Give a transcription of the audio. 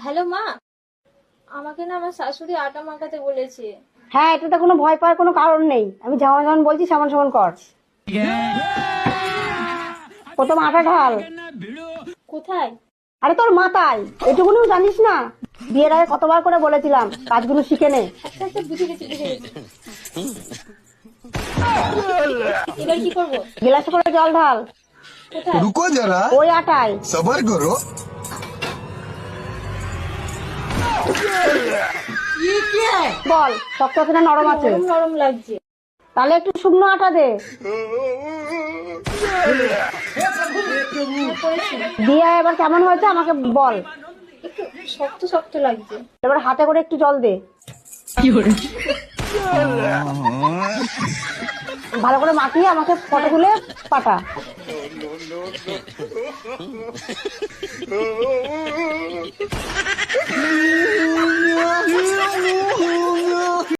Hello মা, আমাকে না আমার শাশুড়ি আটা মাখাতে বলেছে। হ্যাঁ, এটাতে কোনো ভয় পাওয়ার কোনো কারণ নেই। আমি যেমন যেমন বলছি সেমন সেমন কর। প্রথম আটা ঢাল। কোথায়? আরে তোর মাথায়, এটুকুনিও জানিস না? বিয়ের আগে কতবার করে বলেছিলাম কাজগুলো শিখে নে। আচ্ছা আচ্ছা, বুঝে গেছি বুঝে গেছি। এবার কি করবো? গিলাসে করে জল ঢাল। কোথায়? रुको जरा ওই আটায়। सबर करो। বল শক্ত আছে না নরম আছে? নরম নরম লাগছে। তাহলে একটু শুকনো আটা দে। করেছি। দিয়ে এবার কেমন হয়েছে আমাকে বল। একটু শক্ত শক্ত লাগছে। এবার হাতে করে একটু জল দে। ভালো করে মাখিয়ে আমাকে ফটো তুলে পাঠা।